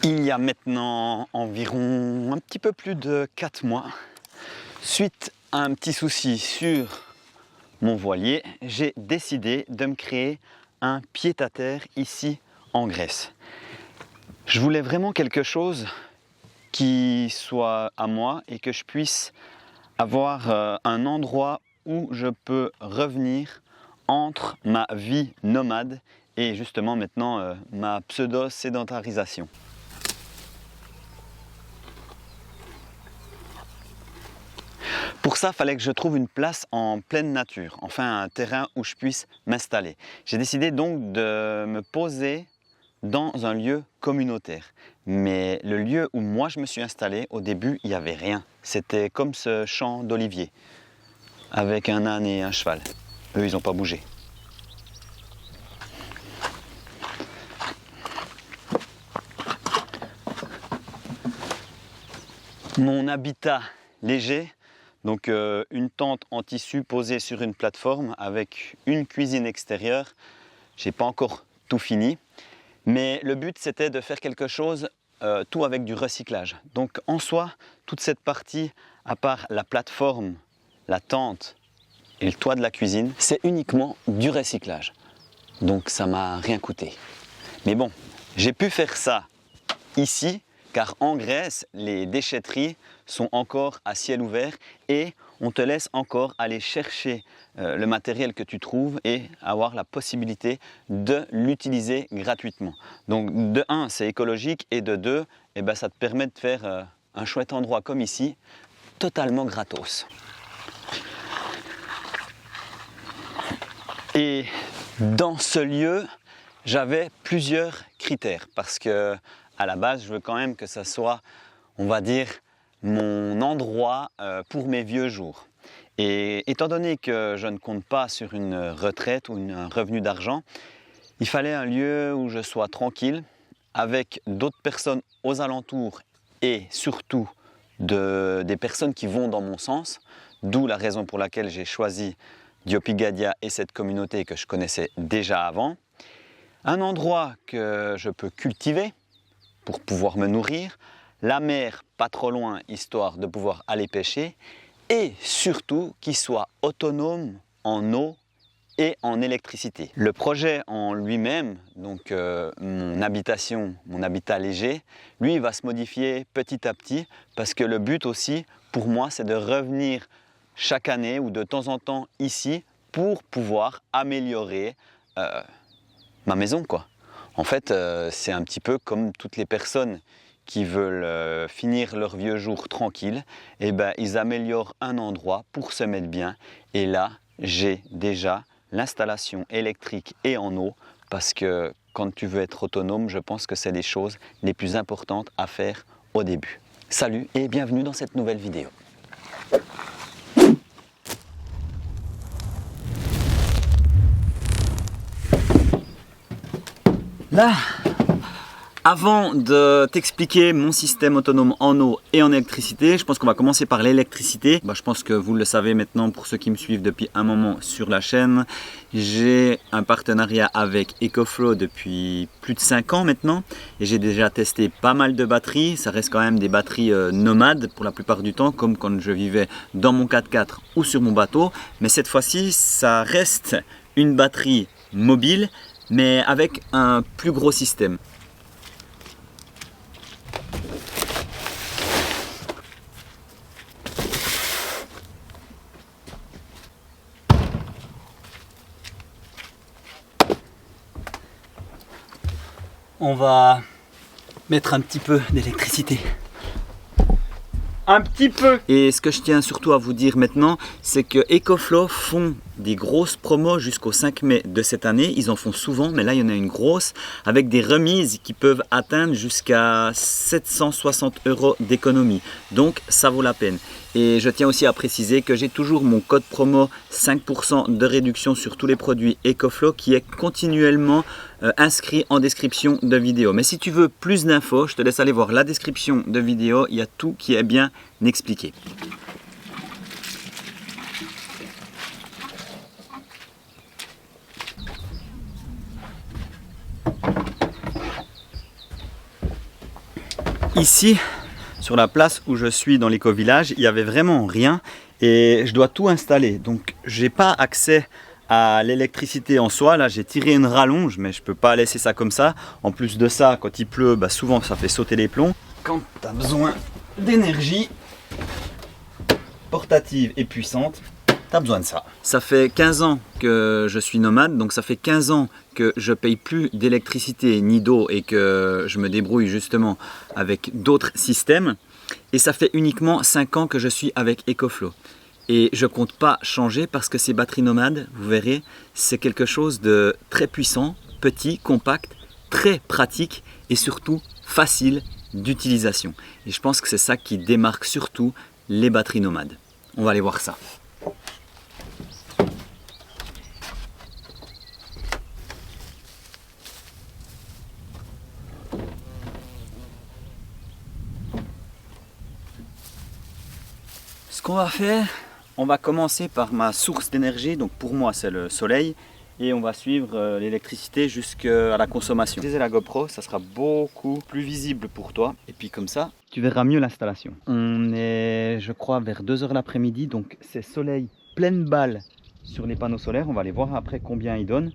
Il y a maintenant environ un petit peu plus de 4 mois, suite à un petit souci sur mon voilier, j'ai décidé de me créer un pied-à-terre ici en Grèce. Je voulais vraiment quelque chose qui soit à moi et que je puisse avoir un endroit où je peux revenir entre ma vie nomade et justement maintenant ma pseudo-sédentarisation. Pour ça, il fallait que je trouve une place en pleine nature, enfin un terrain où je puisse m'installer. J'ai décidé donc de me poser dans un lieu communautaire. Mais le lieu où moi je me suis installé, au début, il n'y avait rien. C'était comme ce champ d'olivier, avec un âne et un cheval. Eux, ils n'ont pas bougé. Mon habitat léger, donc une tente en tissu posée sur une plateforme avec une cuisine extérieure. Je n'ai pas encore tout fini, mais le but c'était de faire quelque chose, tout avec du recyclage. Donc en soi, toute cette partie, à part la plateforme, la tente et le toit de la cuisine, c'est uniquement du recyclage. Donc ça m'a rien coûté. Mais bon, j'ai pu faire ça ici, car en Grèce, les déchetteries sont encore à ciel ouvert et on te laisse encore aller chercher le matériel que tu trouves et avoir la possibilité de l'utiliser gratuitement. Donc de 1, c'est écologique et de 2, eh ben, ça te permet de faire un chouette endroit comme ici, totalement gratos. Et dans ce lieu, j'avais plusieurs critères parce que à la base, je veux quand même que ça soit, on va dire, mon endroit pour mes vieux jours. Et étant donné que je ne compte pas sur une retraite ou un revenu d'argent, il fallait un lieu où je sois tranquille, avec d'autres personnes aux alentours et surtout des personnes qui vont dans mon sens, d'où la raison pour laquelle j'ai choisi Diopigadia et cette communauté que je connaissais déjà avant. Un endroit que je peux cultiver pour pouvoir me nourrir, la mer pas trop loin histoire de pouvoir aller pêcher et surtout qu'il soit autonome en eau et en électricité. Le projet en lui-même, donc mon habitation, mon habitat léger, lui il va se modifier petit à petit parce que le but aussi pour moi c'est de revenir chaque année ou de temps en temps ici pour pouvoir améliorer ma maison quoi. En fait, c'est un petit peu comme toutes les personnes qui veulent finir leur vieux jour tranquille, et ben, ils améliorent un endroit pour se mettre bien. Et là, j'ai déjà l'installation électrique et en eau, parce que quand tu veux être autonome, je pense que c'est les choses les plus importantes à faire au début. Salut et bienvenue dans cette nouvelle vidéo. Là, avant de t'expliquer mon système autonome en eau et en électricité, je pense qu'on va commencer par l'électricité. Je pense que vous le savez maintenant pour ceux qui me suivent depuis un moment sur la chaîne. J'ai un partenariat avec EcoFlow depuis plus de 5 ans maintenant et j'ai déjà testé pas mal de batteries. Ça reste quand même des batteries nomades pour la plupart du temps, comme quand je vivais dans mon 4x4 ou sur mon bateau. Mais cette fois-ci, ça reste une batterie mobile, mais avec un plus gros système. On va mettre un petit peu d'électricité. Un petit peu. Et ce que je tiens surtout à vous dire maintenant, c'est que EcoFlow font des grosses promos jusqu'au 5 mai de cette année. Ils en font souvent, mais là il y en a une grosse avec des remises qui peuvent atteindre jusqu'à 760 € d'économie. Donc ça vaut la peine. Et je tiens aussi à préciser que j'ai toujours mon code promo 5% de réduction sur tous les produits EcoFlow qui est continuellement inscrit en description de vidéo. Mais si tu veux plus d'infos, je te laisse aller voir la description de vidéo. Il y a tout qui est bien expliqué. Ici, sur la place où je suis dans l'éco-village, il n'y avait vraiment rien et je dois tout installer. Donc j'ai pas accès à l'électricité en soi. Là j'ai tiré une rallonge mais je peux pas laisser ça comme ça. En plus de ça, quand il pleut, souvent ça fait sauter les plombs. Quand tu as besoin d'énergie portative et puissante, tu as besoin de ça. Ça fait 15 ans que je suis nomade, donc ça fait 15 ans que je paye plus d'électricité ni d'eau et que je me débrouille justement avec d'autres systèmes. Et ça fait uniquement 5 ans que je suis avec EcoFlow. Et je compte pas changer parce que ces batteries nomades, vous verrez, c'est quelque chose de très puissant, petit, compact, très pratique et surtout facile d'utilisation. Et je pense que c'est ça qui démarque surtout les batteries nomades. On va aller voir ça. Ce qu'on va faire, on va commencer par ma source d'énergie. Donc pour moi c'est le soleil. Et on va suivre l'électricité jusqu'à la consommation. Utiliser la GoPro, ça sera beaucoup plus visible pour toi. Et puis comme ça, tu verras mieux l'installation. On est, je crois, vers 2 h l'après-midi. Donc c'est soleil pleine balle sur les panneaux solaires. On va aller voir après combien ils donnent.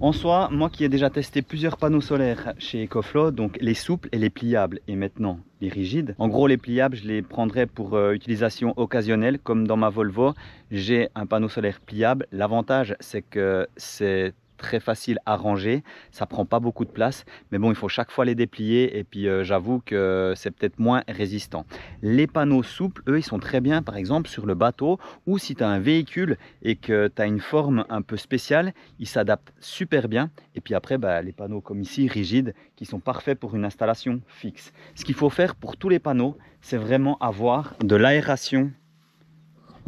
En soi, moi qui ai déjà testé plusieurs panneaux solaires chez EcoFlow, donc les souples et les pliables et maintenant les rigides. En gros, les pliables, je les prendrais pour utilisation occasionnelle, comme dans ma Volvo. J'ai un panneau solaire pliable. L'avantage, c'est que c'est très facile à ranger, ça prend pas beaucoup de place, mais bon, il faut chaque fois les déplier et puis j'avoue que c'est peut-être moins résistant. Les panneaux souples, eux, ils sont très bien, par exemple, sur le bateau ou si tu as un véhicule et que tu as une forme un peu spéciale, ils s'adaptent super bien. Et puis après, les panneaux comme ici, rigides, qui sont parfaits pour une installation fixe. Ce qu'il faut faire pour tous les panneaux, c'est vraiment avoir de l'aération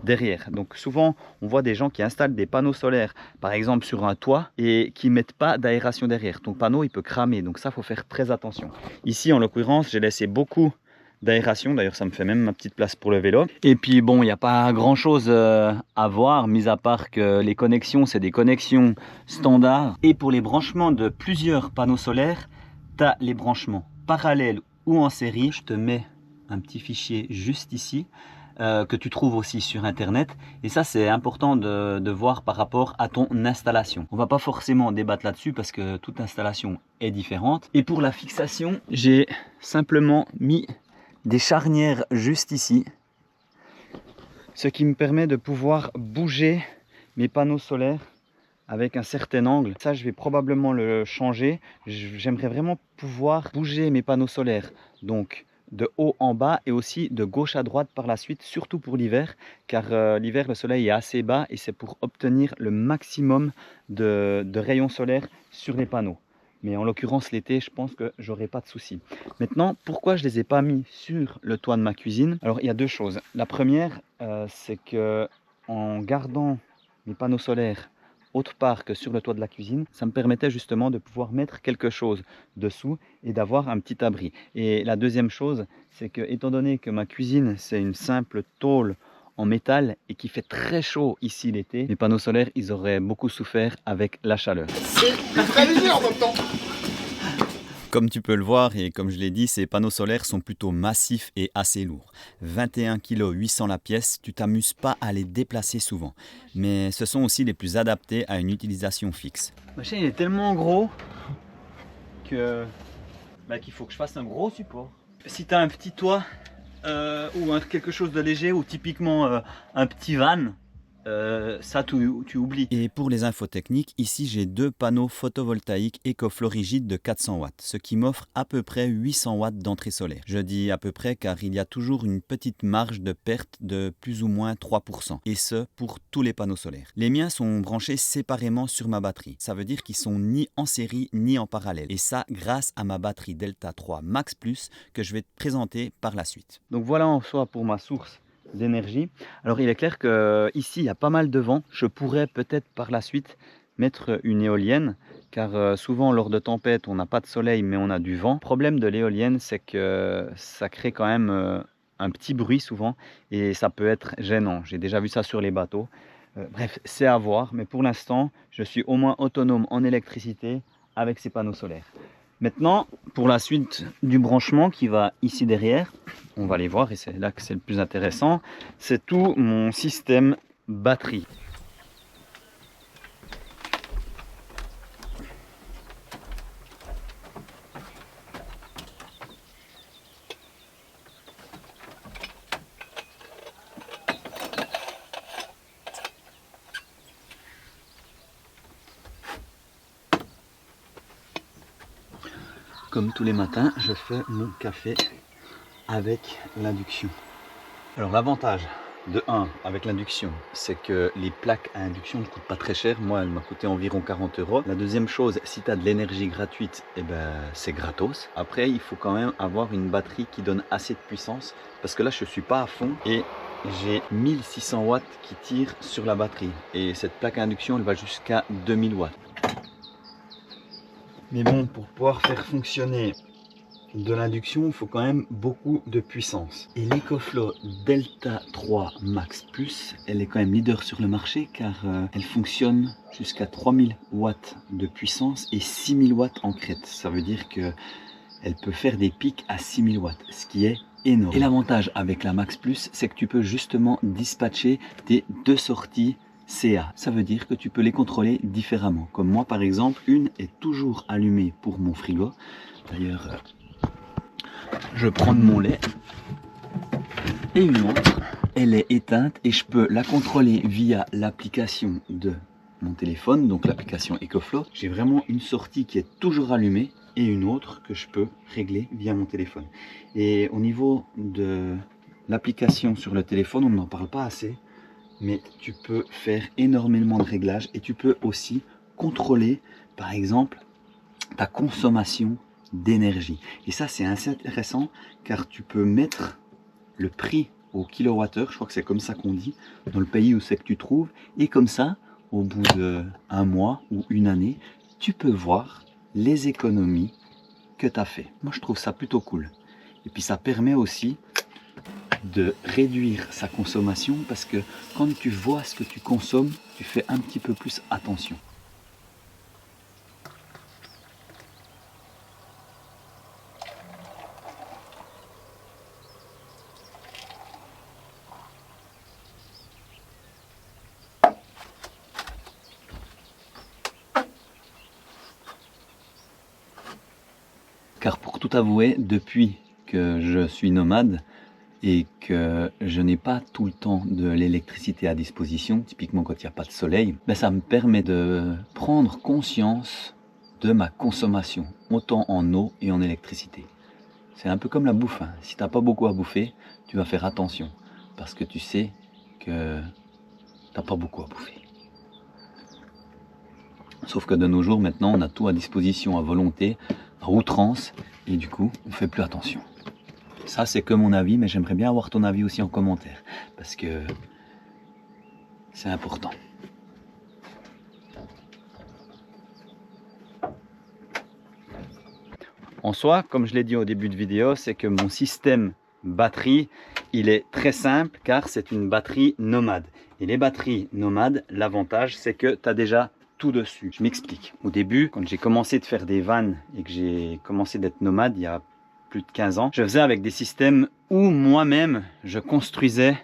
derrière. Donc souvent on voit des gens qui installent des panneaux solaires par exemple sur un toit et qui mettent pas d'aération derrière. Ton panneau il peut cramer, donc ça faut faire très attention. Ici en l'occurrence j'ai laissé beaucoup d'aération, d'ailleurs ça me fait même ma petite place pour le vélo. Et puis bon, il n'y a pas grand chose à voir, mis à part que les connexions c'est des connexions standards. Et pour les branchements de plusieurs panneaux solaires, tu as les branchements parallèles ou en série. Je te mets un petit fichier juste ici. Que tu trouves aussi sur internet, et ça c'est important de voir par rapport à ton installation. On va pas forcément débattre là-dessus parce que toute installation est différente. Et pour la fixation, j'ai simplement mis des charnières juste ici, ce qui me permet de pouvoir bouger mes panneaux solaires avec un certain angle. Ça je vais probablement le changer. J'aimerais vraiment pouvoir bouger mes panneaux solaires, donc de haut en bas et aussi de gauche à droite par la suite, surtout pour l'hiver, car l'hiver le soleil est assez bas et c'est pour obtenir le maximum de rayons solaires sur les panneaux. Mais en l'occurrence l'été, je pense que j'aurai pas de souci. Maintenant, pourquoi je les ai pas mis sur le toit de ma cuisine? Alors il y a deux choses. La première, c'est que en gardant mes panneaux solaires autre part que sur le toit de la cuisine, ça me permettait justement de pouvoir mettre quelque chose dessous et d'avoir un petit abri. Et la deuxième chose, c'est que étant donné que ma cuisine c'est une simple tôle en métal et qui fait très chaud ici l'été, mes panneaux solaires ils auraient beaucoup souffert avec la chaleur. C'est très léger en même temps. Comme tu peux le voir et comme je l'ai dit, ces panneaux solaires sont plutôt massifs et assez lourds. 21 kg 800 la pièce, tu t'amuses pas à les déplacer souvent. Mais ce sont aussi les plus adaptés à une utilisation fixe. Ma chaîne est tellement gros que qu'il faut que je fasse un gros support. Si tu as un petit toit ou quelque chose de léger ou typiquement un petit van, ça tu oublies. Et pour les infos techniques, ici j'ai deux panneaux photovoltaïques EcoFlow rigides de 400 watts, ce qui m'offre à peu près 800 watts d'entrée solaire. Je dis à peu près car il y a toujours une petite marge de perte de plus ou moins 3%, et ce pour tous les panneaux solaires. Les miens sont branchés séparément sur ma batterie, ça veut dire qu'ils sont ni en série ni en parallèle, et ça grâce à ma batterie Delta 3 Max Plus que je vais te présenter par la suite. Donc voilà en soi pour ma source d'énergie. Alors il est clair que ici il y a pas mal de vent. Je pourrais peut-être par la suite mettre une éolienne, car souvent lors de tempêtes on n'a pas de soleil mais on a du vent. Le problème de l'éolienne c'est que ça crée quand même un petit bruit souvent et ça peut être gênant. J'ai déjà vu ça sur les bateaux. Bref, c'est à voir, mais pour l'instant je suis au moins autonome en électricité avec ces panneaux solaires. Maintenant, pour la suite du branchement qui va ici derrière, on va les voir et c'est là que c'est le plus intéressant, c'est tout mon système batterie. Comme tous les matins, je fais mon café avec l'induction. Alors l'avantage de 1 avec l'induction, c'est que les plaques à induction ne coûtent pas très cher. Moi, elle m'a coûté environ 40 €. La deuxième chose, si tu as de l'énergie gratuite, eh ben, c'est gratos. Après, il faut quand même avoir une batterie qui donne assez de puissance parce que là, je ne suis pas à fond et j'ai 1600 watts qui tirent sur la batterie. Et cette plaque à induction, elle va jusqu'à 2000 watts. Mais bon, pour pouvoir faire fonctionner de l'induction, il faut quand même beaucoup de puissance. Et l'EcoFlow Delta 3 Max Plus, elle est quand même leader sur le marché car elle fonctionne jusqu'à 3000 watts de puissance et 6000 watts en crête. Ça veut dire que elle peut faire des pics à 6000 watts, ce qui est énorme. Et l'avantage avec la Max Plus, c'est que tu peux justement dispatcher tes 2 sorties CA. Ça veut dire que tu peux les contrôler différemment. Comme moi par exemple, une est toujours allumée pour mon frigo. D'ailleurs, je prends mon lait et une autre, elle est éteinte et je peux la contrôler via l'application de mon téléphone, donc l'application EcoFlow. J'ai vraiment une sortie qui est toujours allumée et une autre que je peux régler via mon téléphone. Et au niveau de l'application sur le téléphone, on n'en parle pas assez, mais tu peux faire énormément de réglages et tu peux aussi contrôler par exemple ta consommation d'énergie. Et ça c'est assez intéressant car tu peux mettre le prix au kilowattheure, je crois que c'est comme ça qu'on dit, dans le pays où c'est que tu trouves, et comme ça, au bout d'un mois ou une année, tu peux voir les économies que tu as fait. Moi je trouve ça plutôt cool. Et puis ça permet aussi de réduire sa consommation parce que quand tu vois ce que tu consommes, tu fais un petit peu plus attention. Car pour tout avouer, depuis que je suis nomade et que je n'ai pas tout le temps de l'électricité à disposition, typiquement quand il n'y a pas de soleil, ben ça me permet de prendre conscience de ma consommation, autant en eau et en électricité. C'est un peu comme la bouffe, hein. Si tu n'as pas beaucoup à bouffer, tu vas faire attention, parce que tu sais que tu n'as pas beaucoup à bouffer. Sauf que de nos jours, maintenant, on a tout à disposition à volonté, à outrance, et du coup, on ne fait plus attention. Ça, c'est que mon avis, mais j'aimerais bien avoir ton avis aussi en commentaire, parce que c'est important. En soi, comme je l'ai dit au début de vidéo, c'est que mon système batterie, il est très simple, car c'est une batterie nomade. Et les batteries nomades, l'avantage, c'est que tu as déjà tout dessus. Je m'explique. Au début, quand j'ai commencé de faire des vannes et que j'ai commencé d'être nomade il y a plus de 15 ans, je faisais avec des systèmes où moi-même je construisais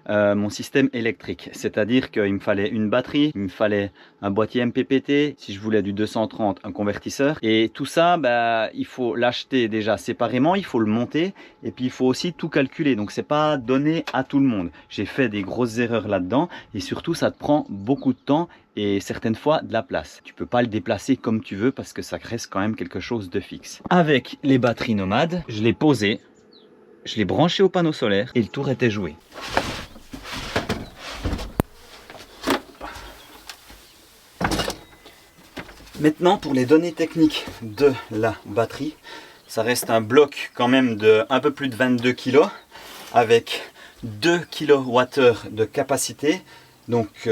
mon système électrique. C'est-à-dire qu'il me fallait une batterie, il me fallait un boîtier MPPT, si je voulais du 230, un convertisseur. Et tout ça, bah, il faut l'acheter déjà séparément, il faut le monter et puis il faut aussi tout calculer. Donc c'est pas donné à tout le monde. J'ai fait des grosses erreurs là-dedans et surtout ça te prend beaucoup de temps et certaines fois de la place. Tu peux pas le déplacer comme tu veux parce que ça reste quand même quelque chose de fixe. Avec les batteries nomades, je l'ai posé, je l'ai branché au panneau solaire et le tour était joué. Maintenant, pour les données techniques de la batterie, ça reste un bloc quand même de un peu plus de 22 kg avec 2 kWh de capacité. Donc, tu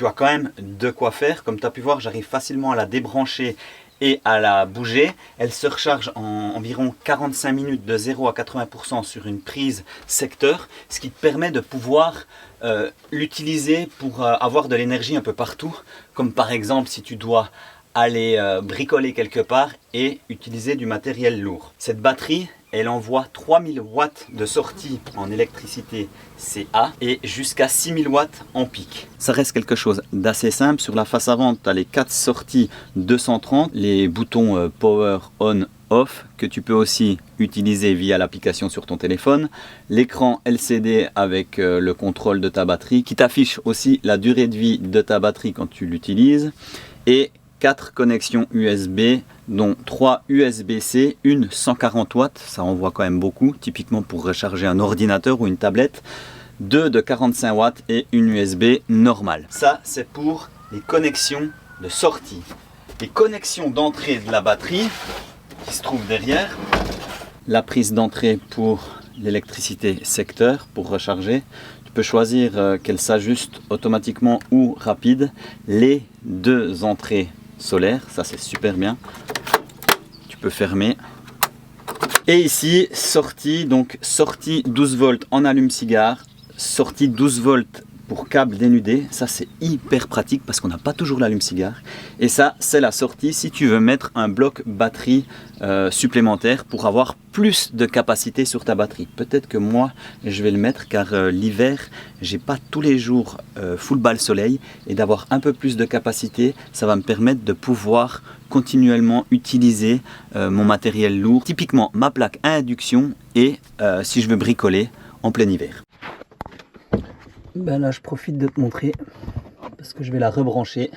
as quand même de quoi faire. Comme tu as pu voir, j'arrive facilement à la débrancher et à la bouger. Elle se recharge en environ 45 minutes de 0 à 80% sur une prise secteur, ce qui te permet de pouvoir l'utiliser pour avoir de l'énergie un peu partout, comme par exemple si tu dois aller bricoler quelque part et utiliser du matériel lourd. Cette batterie, elle envoie 3000 watts de sortie en électricité CA et jusqu'à 6000 watts en pic. Ça reste quelque chose d'assez simple. Sur la face avant, tu as les 4 sorties 230, les boutons Power On Off que tu peux aussi utiliser via l'application sur ton téléphone, l'écran LCD avec le contrôle de ta batterie qui t'affiche aussi la durée de vie de ta batterie quand tu l'utilises, et 4 connexions USB, dont 3 USB-C, une 140 watts, ça envoie quand même beaucoup, typiquement pour recharger un ordinateur ou une tablette, 2 de 45 watts et une USB normale. Ça, c'est pour les connexions de sortie. Les connexions d'entrée de la batterie, qui se trouve derrière, la prise d'entrée pour l'électricité secteur, pour recharger. Tu peux choisir qu'elle s'ajuste automatiquement ou rapide. Les 2 entrées solaire, ça c'est super bien, tu peux fermer. Et ici sortie, donc sortie 12 volts en allume-cigare, sortie 12 volts pour câble dénudé. Ça c'est hyper pratique parce qu'on n'a pas toujours l'allume-cigare. Et ça c'est la sortie si tu veux mettre un bloc batterie supplémentaire pour avoir plus de capacité sur ta batterie. Peut-être que moi je vais le mettre car l'hiver j'ai pas tous les jours full balle soleil, et d'avoir un peu plus de capacité, ça va me permettre de pouvoir continuellement utiliser mon matériel lourd, typiquement ma plaque à induction, et si je veux bricoler en plein hiver. Ben là je profite de te montrer parce que je vais la rebrancher.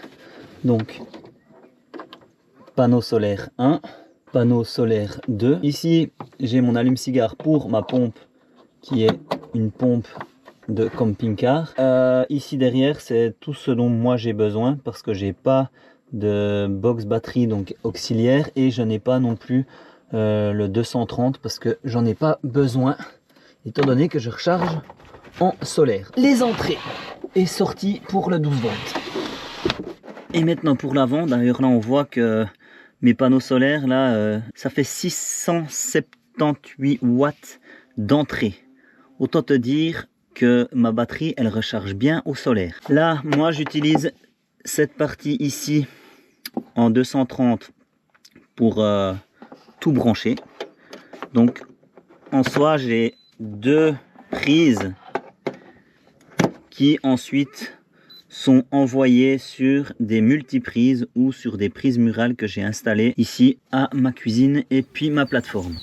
Donc panneau solaire 1, panneau solaire 2. Ici j'ai mon allume-cigare pour ma pompe qui est une pompe de camping-car. Ici derrière c'est tout ce dont moi j'ai besoin parce que j'ai pas de box batterie donc auxiliaire, et je n'ai pas non plus le 230 parce que j'en ai pas besoin étant donné que je recharge en solaire. Les entrées et sorties pour le 12 volts. Et maintenant pour l'avant, d'ailleurs là on voit que mes panneaux solaires là, ça fait 678 watts d'entrée. Autant te dire que ma batterie elle recharge bien au solaire. Là moi j'utilise cette partie ici en 230 pour tout brancher. Donc en soi j'ai 2 prises qui ensuite sont envoyées sur des multiprises ou sur des prises murales que j'ai installées ici à ma cuisine et puis ma plateforme.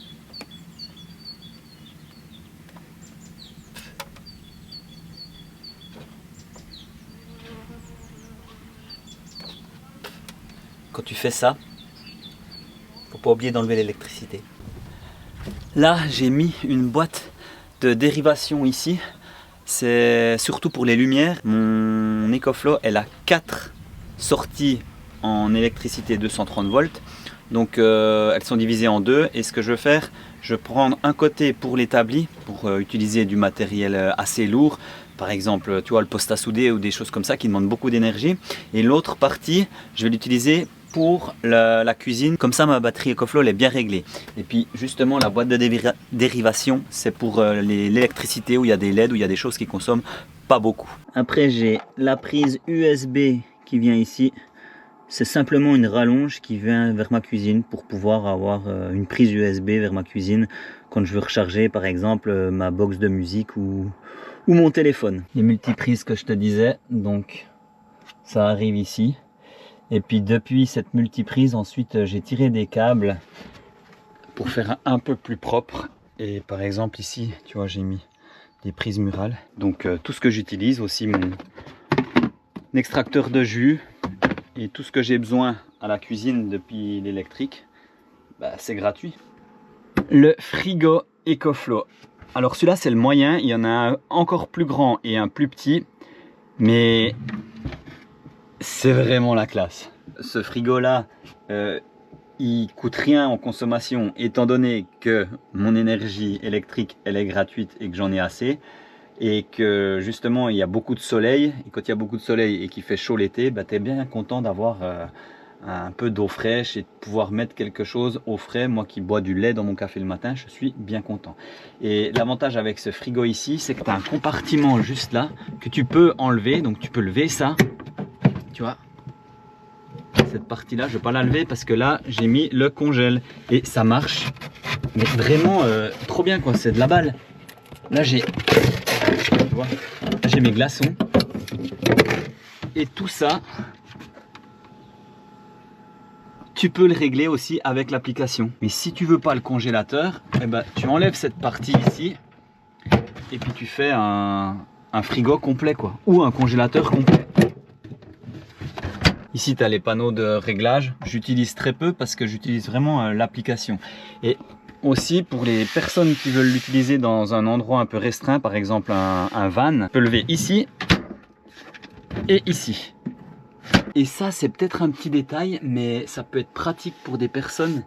Quand tu fais ça, faut pas oublier d'enlever l'électricité. Là, j'ai mis une boîte de dérivation ici. C'est surtout pour les lumières. Mon EcoFlow, elle a 4 sorties en électricité 230 volts. Donc elles sont divisées en 2. Et ce que je vais faire, je vais prendre un côté pour l'établi, pour utiliser du matériel assez lourd. Par exemple, tu vois, le poste à souder ou des choses comme ça qui demandent beaucoup d'énergie. Et l'autre partie, je vais l'utiliser pour la cuisine. Comme ça, ma batterie EcoFlow elle est bien réglée. Et puis justement, la boîte de dérivation, c'est pour l'électricité où il y a des LED, où il y a des choses qui consomment pas beaucoup. Après, j'ai la prise USB qui vient ici. C'est simplement une rallonge qui vient vers ma cuisine pour pouvoir avoir une prise USB vers ma cuisine quand je veux recharger par exemple ma box de musique ou mon téléphone. Les multiprises que je te disais, donc ça arrive ici. Et puis depuis cette multiprise, ensuite j'ai tiré des câbles pour faire un peu plus propre. Et par exemple ici, tu vois, j'ai mis des prises murales. Donc tout ce que j'utilise, aussi mon extracteur de jus et tout ce que j'ai besoin à la cuisine depuis l'électrique, bah, c'est gratuit. Le frigo EcoFlow. Alors celui-là c'est le moyen, il y en a un encore plus grand et un plus petit, mais c'est vraiment la classe. Ce frigo là, il coûte rien en consommation étant donné que mon énergie électrique elle est gratuite et que j'en ai assez. Et que justement il y a beaucoup de soleil, et quand il y a beaucoup de soleil et qu'il fait chaud l'été, bah, tu es bien content d'avoir un peu d'eau fraîche et de pouvoir mettre quelque chose au frais. Moi qui bois du lait dans mon café le matin, je suis bien content. Et l'avantage avec ce frigo ici, c'est que tu as un compartiment juste là que tu peux enlever, donc tu peux lever ça, tu vois, cette partie-là, je ne vais pas la lever parce que là, j'ai mis le congèle et ça marche. Mais vraiment trop bien quoi, c'est de la balle. Là, j'ai mes glaçons. Et tout ça, tu peux le régler aussi avec l'application. Mais si tu veux pas le congélateur, eh ben, tu enlèves cette partie ici et puis tu fais un frigo complet quoi, ou un congélateur complet. Ici tu as les panneaux de réglage, j'utilise très peu parce que j'utilise vraiment l'application. Et aussi pour les personnes qui veulent l'utiliser dans un endroit un peu restreint, par exemple un van, tu peux lever ici et ici. Et ça c'est peut-être un petit détail, mais ça peut être pratique pour des personnes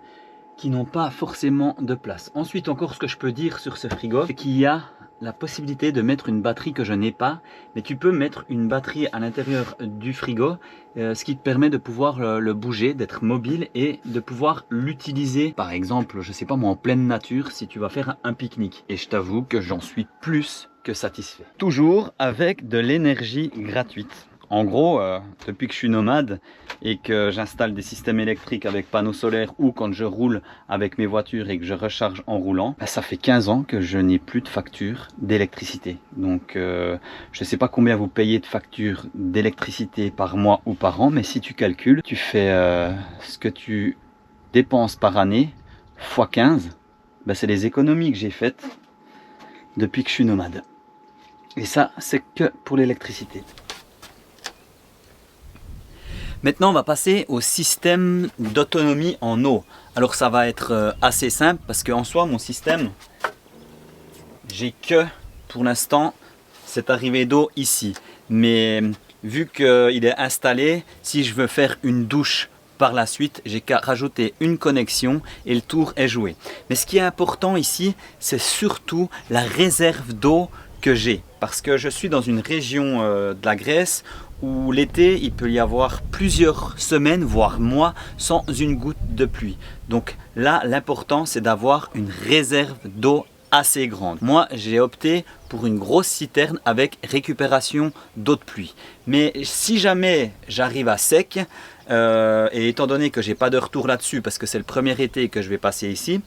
qui n'ont pas forcément de place. Ensuite encore, ce que je peux dire sur ce frigo, c'est qu'il y a la possibilité de mettre une batterie que je n'ai pas, mais tu peux mettre une batterie à l'intérieur du frigo, ce qui te permet de pouvoir le bouger, d'être mobile et de pouvoir l'utiliser, par exemple, je sais pas moi, en pleine nature, si tu vas faire un pique-nique. Et je t'avoue que j'en suis plus que satisfait. Toujours avec de l'énergie gratuite. En gros, depuis que je suis nomade et que j'installe des systèmes électriques avec panneaux solaires ou quand je roule avec mes voitures et que je recharge en roulant, ben ça fait 15 ans que je n'ai plus de facture d'électricité. Donc, je ne sais pas combien vous payez de facture d'électricité par mois ou par an, mais si tu calcules, tu fais ce que tu dépenses par année x 15, ben c'est les économies que j'ai faites depuis que je suis nomade. Et ça, c'est que pour l'électricité. Maintenant, on va passer au système d'autonomie en eau. Alors, ça va être assez simple parce qu'en soi, mon système, j'ai que, pour l'instant, cette arrivée d'eau ici. Mais vu qu'il est installé, si je veux faire une douche par la suite, j'ai qu'à rajouter une connexion et le tour est joué. Mais ce qui est important ici, c'est surtout la réserve d'eau que j'ai. Parce que je suis dans une région de la Grèce où l'été, il peut y avoir plusieurs semaines, voire mois, sans une goutte de pluie. Donc là, l'important, c'est d'avoir une réserve d'eau assez grande. Moi, j'ai opté pour une grosse citerne avec récupération d'eau de pluie. Mais si jamais j'arrive à sec, et étant donné que j'ai pas de retour là-dessus parce que c'est le premier été que je vais passer ici,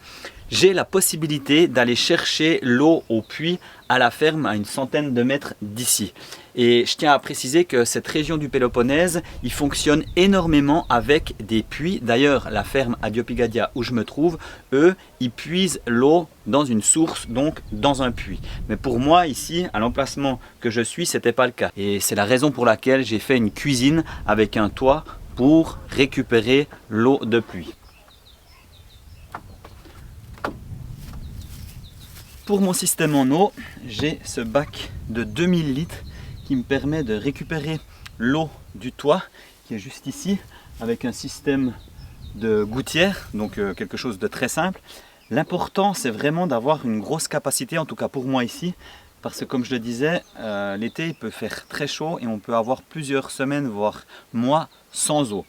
j'ai la possibilité d'aller chercher l'eau au puits à la ferme à une centaine de mètres d'ici. Et je tiens à préciser que cette région du Péloponnèse, il fonctionne énormément avec des puits. D'ailleurs, la ferme à Diopigadia où je me trouve, eux, ils puisent l'eau dans une source, donc dans un puits. Mais pour moi, ici, à l'emplacement que je suis, ce n'était pas le cas. Et c'est la raison pour laquelle j'ai fait une cuisine avec un toit pour récupérer l'eau de pluie. Pour mon système en eau, j'ai ce bac de 2000 litres qui me permet de récupérer l'eau du toit qui est juste ici avec un système de gouttière, donc quelque chose de très simple. L'important, c'est vraiment d'avoir une grosse capacité, en tout cas pour moi ici, parce que comme je le disais, l'été il peut faire très chaud et on peut avoir plusieurs semaines, voire mois sans eau.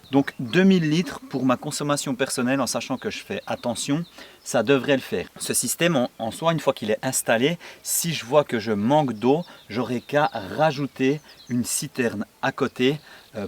Donc 2000 litres pour ma consommation personnelle, en sachant que je fais attention, ça devrait le faire. Ce système en soi, une fois qu'il est installé, si je vois que je manque d'eau, j'aurai qu'à rajouter une citerne à côté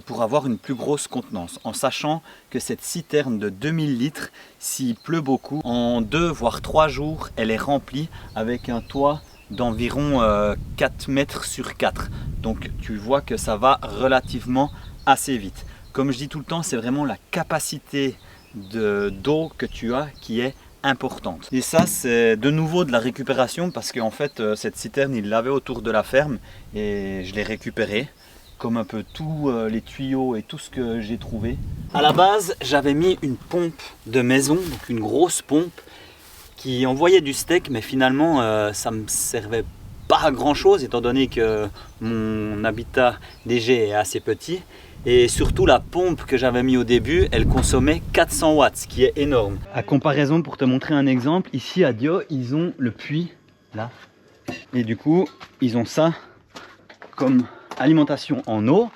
pour avoir une plus grosse contenance. En sachant que cette citerne de 2000 litres, s'il pleut beaucoup, en 2 voire 3 jours, elle est remplie avec un toit d'environ 4 mètres sur 4. Donc tu vois que ça va relativement assez vite. Comme je dis tout le temps, c'est vraiment la capacité d'eau que tu as qui est importante. Et ça, c'est de nouveau de la récupération parce qu'en fait, cette citerne, il l'avait autour de la ferme et je l'ai récupérée, comme un peu tous les tuyaux et tout ce que j'ai trouvé. À la base, j'avais mis une pompe de maison, donc une grosse pompe qui envoyait du steak, mais finalement, ça me servait pas à grand chose étant donné que mon habitat DG est assez petit. Et surtout la pompe que j'avais mis au début, elle consommait 400 watts, ce qui est énorme. À comparaison, pour te montrer un exemple, ici à Dio, ils ont le puits, là. Et du coup, ils ont ça comme alimentation en eau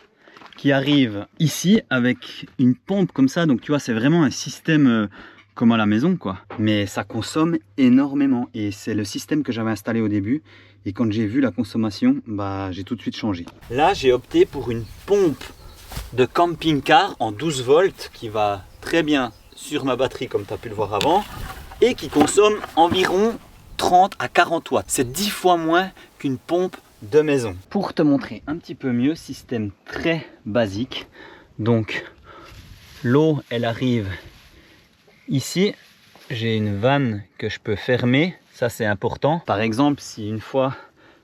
qui arrive ici avec une pompe comme ça. Donc tu vois, c'est vraiment un système comme à la maison, quoi. Mais ça consomme énormément et c'est le système que j'avais installé au début. Et quand j'ai vu la consommation, bah, j'ai tout de suite changé. Là, j'ai opté pour une pompe de camping-car en 12 volts qui va très bien sur ma batterie comme tu as pu le voir avant et qui consomme environ 30 à 40 watts. C'est 10 fois moins qu'une pompe de maison. Pour te montrer un petit peu mieux, système très basique. Donc l'eau elle arrive ici. J'ai une vanne que je peux fermer, ça c'est important. Par exemple, si une fois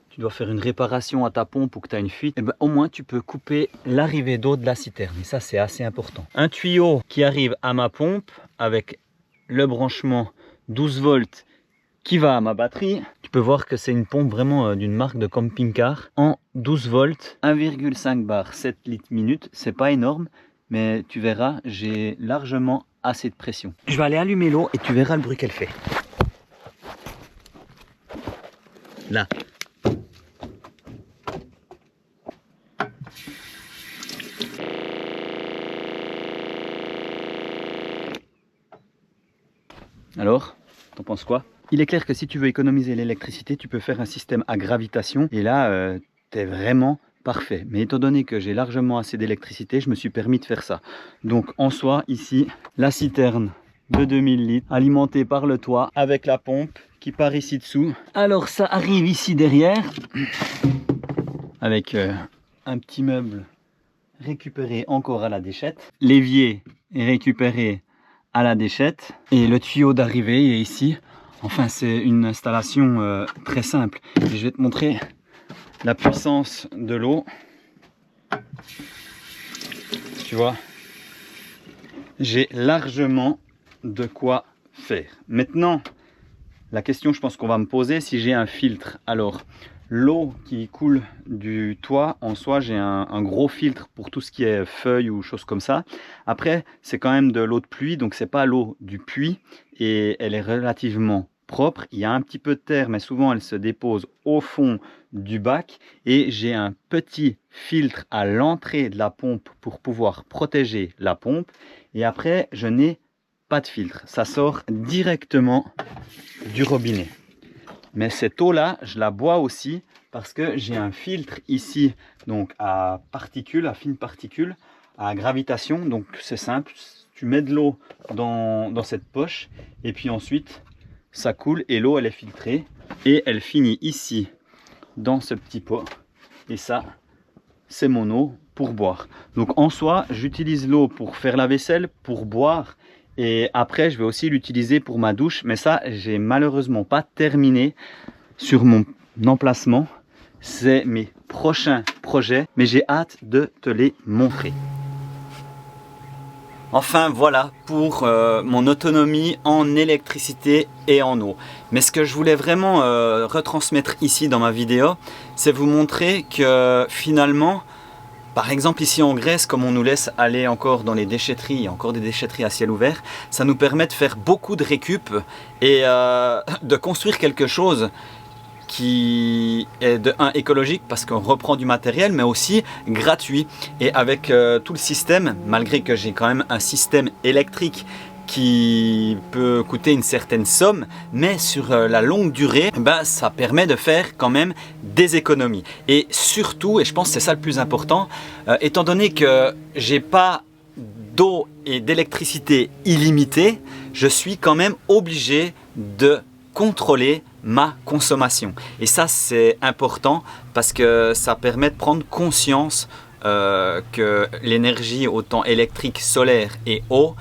tu dois faire une réparation à ta pompe ou que tu as une fuite, eh ben, au moins tu peux couper l'arrivée d'eau de la citerne. Et ça c'est assez important. Un tuyau qui arrive à ma pompe avec le branchement 12 volts qui va à ma batterie. Tu peux voir que c'est une pompe vraiment d'une marque de camping-car en 12 volts, 1,5 bar 7 litres minute. C'est pas énorme, mais tu verras, j'ai largement assez de pression. Je vais aller allumer l'eau et tu verras le bruit qu'elle fait. Là. Alors, t'en penses quoi? Il est clair que si tu veux économiser l'électricité, tu peux faire un système à gravitation et là, t'es vraiment parfait. Mais étant donné que j'ai largement assez d'électricité, je me suis permis de faire ça. Donc en soi, ici, la citerne de 2000 litres alimentée par le toit avec la pompe qui part ici dessous. Alors ça arrive ici derrière avec un petit meuble récupéré encore à la déchette. L'évier est récupéré à la déchette et le tuyau d'arrivée est ici. Enfin, c'est une installation très simple. Et je vais te montrer la puissance de l'eau. Tu vois, j'ai largement de quoi faire. Maintenant, la question, je pense qu'on va me poser, si j'ai un filtre. Alors, l'eau qui coule du toit, en soi, j'ai un gros filtre pour tout ce qui est feuilles ou choses comme ça. Après, c'est quand même de l'eau de pluie, donc c'est pas l'eau du puits et elle est relativement propre. Il y a un petit peu de terre, mais souvent elle se dépose au fond du bac et j'ai un petit filtre à l'entrée de la pompe pour pouvoir protéger la pompe. Et après, je n'ai pas de filtre. Ça sort directement du robinet. Mais cette eau-là, je la bois aussi parce que j'ai un filtre ici, donc à particules, à fines particules, à gravitation. Donc c'est simple, tu mets de l'eau dans cette poche et puis ensuite ça coule et l'eau elle est filtrée et elle finit ici dans ce petit pot. Et ça, c'est mon eau pour boire. Donc en soi, j'utilise l'eau pour faire la vaisselle, pour boire. Et après, je vais aussi l'utiliser pour ma douche. Mais ça, j'ai malheureusement pas terminé sur mon emplacement. C'est mes prochains projets. Mais j'ai hâte de te les montrer. Enfin, voilà pour mon autonomie en électricité et en eau. Mais ce que je voulais vraiment retransmettre ici dans ma vidéo, c'est vous montrer que finalement, par exemple ici en Grèce, comme on nous laisse aller encore dans les déchetteries, il y a encore des déchetteries à ciel ouvert, ça nous permet de faire beaucoup de récup et de construire quelque chose qui est de un écologique parce qu'on reprend du matériel, mais aussi gratuit. Et avec tout le système, malgré que j'ai quand même un système électrique qui peut coûter une certaine somme, mais sur la longue durée, ben, ça permet de faire quand même des économies. Et surtout, et je pense que c'est ça le plus important, étant donné que j'ai pas d'eau et d'électricité illimitée, je suis quand même obligé de contrôler ma consommation. Et ça, c'est important parce que ça permet de prendre conscience que l'énergie, autant électrique, solaire et eau,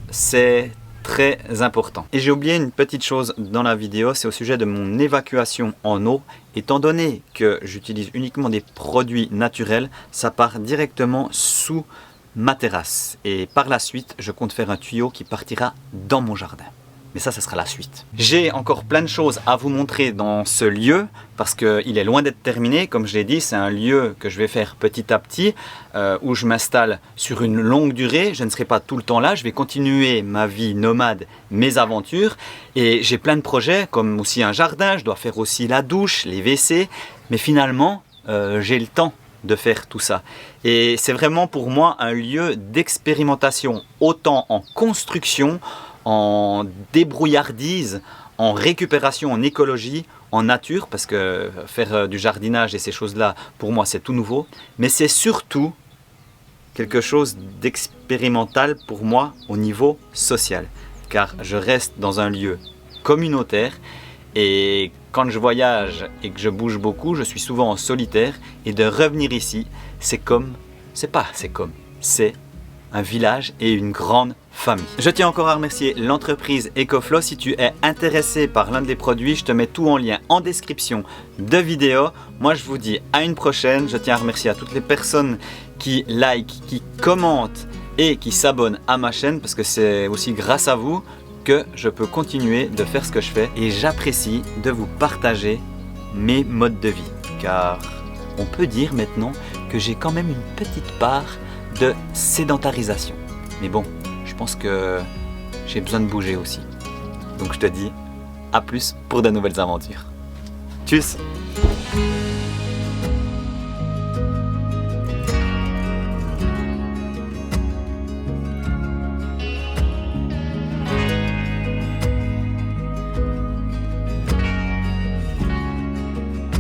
c'est très important. Et j'ai oublié une petite chose dans la vidéo, c'est au sujet de mon évacuation en eau. Étant donné que j'utilise uniquement des produits naturels, ça part directement sous ma terrasse. Et par la suite, je compte faire un tuyau qui partira dans mon jardin. Mais ça sera la suite. J'ai encore plein de choses à vous montrer dans ce lieu parce qu'il est loin d'être terminé. Comme je l'ai dit, c'est un lieu que je vais faire petit à petit, où je m'installe sur une longue durée. Je ne serai pas tout le temps là. Je vais continuer ma vie nomade, mes aventures. Et j'ai plein de projets, comme aussi un jardin. Je dois faire aussi la douche, les WC. Mais finalement, j'ai le temps de faire tout ça. Et c'est vraiment pour moi un lieu d'expérimentation, autant en construction, en débrouillardise, en récupération, en écologie, en nature, parce que faire du jardinage et ces choses-là, pour moi, c'est tout nouveau. Mais c'est surtout quelque chose d'expérimental pour moi au niveau social, car je reste dans un lieu communautaire et quand je voyage et que je bouge beaucoup, je suis souvent en solitaire et de revenir ici, c'est un village et une grande famille. Je tiens encore à remercier l'entreprise EcoFlow. Si tu es intéressé par l'un des produits, je te mets tout en lien en description de vidéo. Moi je vous dis à une prochaine. Je tiens à remercier à toutes les personnes qui like, qui commentent et qui s'abonnent à ma chaîne parce que c'est aussi grâce à vous que je peux continuer de faire ce que je fais et j'apprécie de vous partager mes modes de vie car on peut dire maintenant que j'ai quand même une petite part de sédentarisation. Mais bon, je pense que j'ai besoin de bouger aussi. Donc je te dis à plus pour de nouvelles aventures. Tchuss!